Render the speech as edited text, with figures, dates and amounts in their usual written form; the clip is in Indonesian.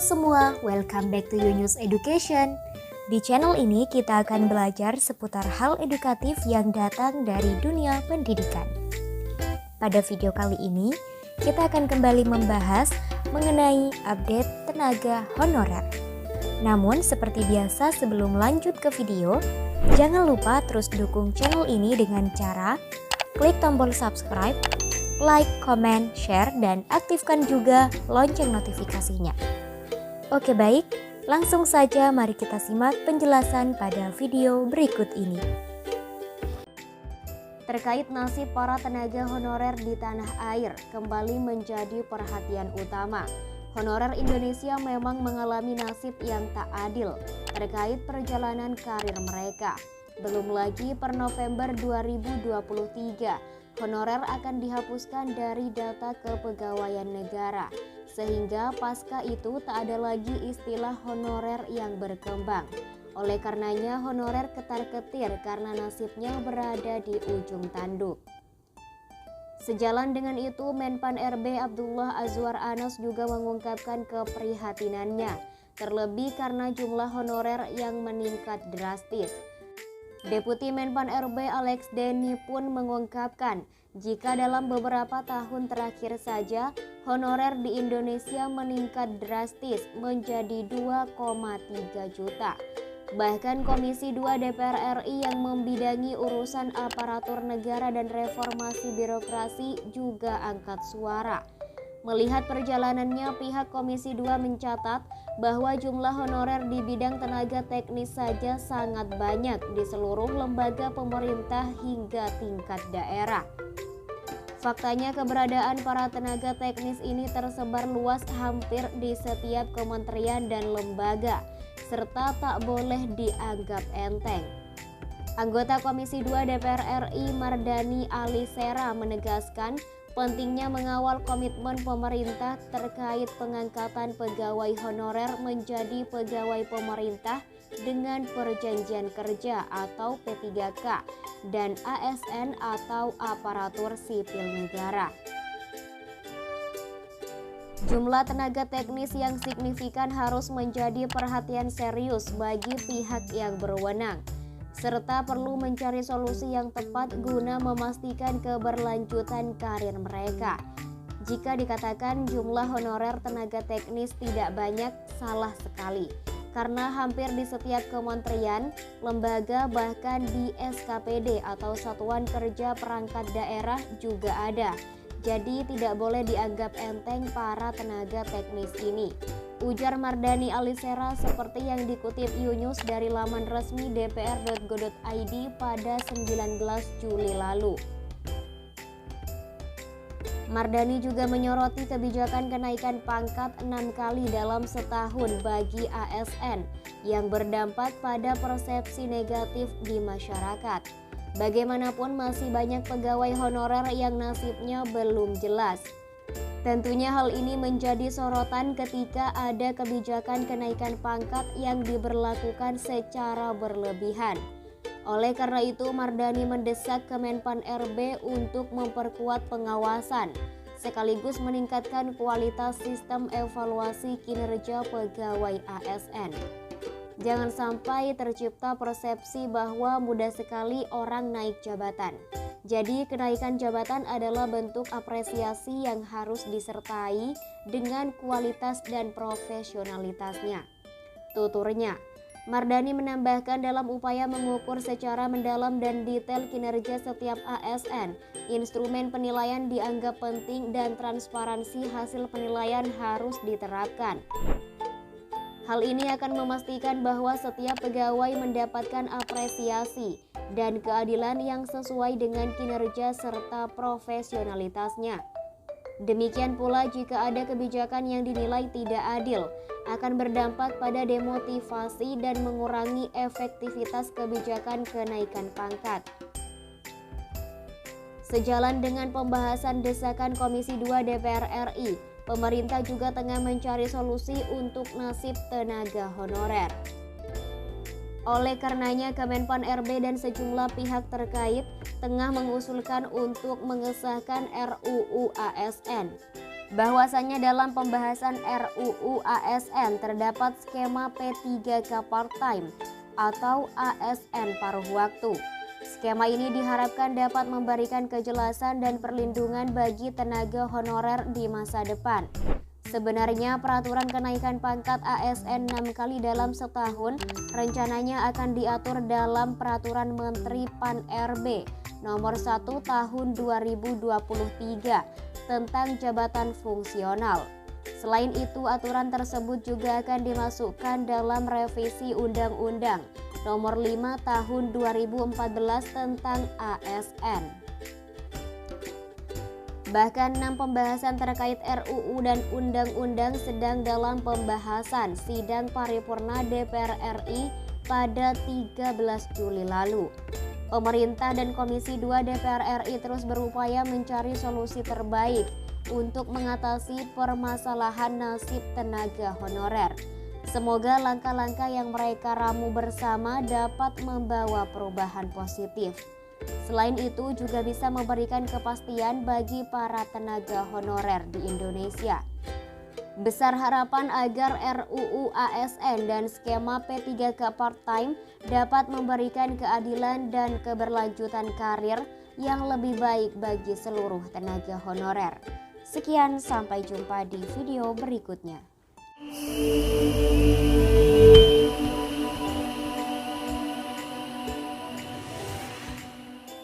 semua, welcome back to Yunus Education. Di channel ini kita akan belajar seputar hal edukatif yang datang dari dunia pendidikan. Pada video kali ini, kita akan kembali membahas mengenai update tenaga honorer. Namun seperti biasa sebelum lanjut ke video, jangan lupa terus dukung channel ini dengan cara klik tombol subscribe, like, comment, share, dan aktifkan juga lonceng notifikasinya. Oke baik, langsung saja mari kita simak penjelasan pada video berikut ini. Terkait nasib para tenaga honorer di tanah air kembali menjadi perhatian utama. Honorer Indonesia memang mengalami nasib yang tak adil terkait perjalanan karir mereka. Belum lagi per November 2023, honorer akan dihapuskan dari data kepegawaian negara. Sehingga pasca itu tak ada lagi istilah honorer yang berkembang. Oleh karenanya honorer ketar-ketir karena nasibnya berada di ujung tanduk. Sejalan dengan itu, Menpan RB Abdullah Azwar Anas juga mengungkapkan keprihatinannya, terlebih karena jumlah honorer yang meningkat drastis. Deputi Menpan RB Alex Denny pun mengungkapkan, jika dalam beberapa tahun terakhir saja, honorer di Indonesia meningkat drastis menjadi 2,3 juta. Bahkan Komisi 2 DPR RI yang membidangi urusan aparatur negara dan reformasi birokrasi juga angkat suara. Melihat perjalanannya, pihak Komisi 2 mencatat bahwa jumlah honorer di bidang tenaga teknis saja sangat banyak di seluruh lembaga pemerintah hingga tingkat daerah. Faktanya keberadaan para tenaga teknis ini tersebar luas hampir di setiap kementerian dan lembaga, serta tak boleh dianggap enteng. Anggota Komisi 2 DPR RI Mardani Alisera menegaskan pentingnya mengawal komitmen pemerintah terkait pengangkatan pegawai honorer menjadi pegawai pemerintah dengan perjanjian kerja atau P3K dan ASN atau aparatur sipil negara. Jumlah tenaga teknis yang signifikan harus menjadi perhatian serius bagi pihak yang berwenang, serta perlu mencari solusi yang tepat guna memastikan keberlanjutan karir mereka. Jika dikatakan jumlah honorer tenaga teknis tidak banyak, salah sekali. Karena hampir di setiap kementerian, lembaga, bahkan di SKPD atau Satuan Kerja Perangkat Daerah juga ada. Jadi tidak boleh dianggap enteng para tenaga teknis ini, ujar Mardani Alisera seperti yang dikutip Yunus dari laman resmi dpr.go.id pada 19 Juli lalu. Mardani juga menyoroti kebijakan kenaikan pangkat 6 kali dalam setahun bagi ASN yang berdampak pada persepsi negatif di masyarakat. Bagaimanapun masih banyak pegawai honorer yang nasibnya belum jelas. Tentunya hal ini menjadi sorotan ketika ada kebijakan kenaikan pangkat yang diberlakukan secara berlebihan. Oleh karena itu, Mardani mendesak Kemenpan RB untuk memperkuat pengawasan, sekaligus meningkatkan kualitas sistem evaluasi kinerja pegawai ASN. Jangan sampai tercipta persepsi bahwa mudah sekali orang naik jabatan. Jadi kenaikan jabatan adalah bentuk apresiasi yang harus disertai dengan kualitas dan profesionalitasnya, tuturnya. Mardani menambahkan dalam upaya mengukur secara mendalam dan detail kinerja setiap ASN, instrumen penilaian dianggap penting dan transparansi hasil penilaian harus diterapkan. Hal ini akan memastikan bahwa setiap pegawai mendapatkan apresiasi dan keadilan yang sesuai dengan kinerja serta profesionalitasnya. Demikian pula jika ada kebijakan yang dinilai tidak adil, akan berdampak pada demotivasi dan mengurangi efektivitas kebijakan kenaikan pangkat. Sejalan dengan pembahasan desakan Komisi 2 DPR RI, pemerintah juga tengah mencari solusi untuk nasib tenaga honorer. Oleh karenanya, Kemenpan RB dan sejumlah pihak terkait tengah mengusulkan untuk mengesahkan RUU ASN. bahwasanya dalam pembahasan RUU ASN terdapat skema P3K part-time atau ASN paruh waktu. Skema ini diharapkan dapat memberikan kejelasan dan perlindungan bagi tenaga honorer di masa depan. Sebenarnya peraturan kenaikan pangkat ASN 6 kali dalam setahun rencananya akan diatur dalam Peraturan Menteri Pan-RB Nomor 1 Tahun 2023 tentang jabatan fungsional. Selain itu, aturan tersebut juga akan dimasukkan dalam revisi Undang-Undang Nomor 5 Tahun 2014 tentang ASN. Bahkan 6 pembahasan terkait RUU dan undang-undang sedang dalam pembahasan sidang paripurna DPR RI pada 13 Juli lalu. Pemerintah dan Komisi 2 DPR RI terus berupaya mencari solusi terbaik untuk mengatasi permasalahan nasib tenaga honorer. Semoga langkah-langkah yang mereka ramu bersama dapat membawa perubahan positif. Selain itu juga bisa memberikan kepastian bagi para tenaga honorer di Indonesia. Besar harapan agar RUU ASN dan skema P3K part-time dapat memberikan keadilan dan keberlanjutan karir yang lebih baik bagi seluruh tenaga honorer. Sekian, sampai jumpa di video berikutnya.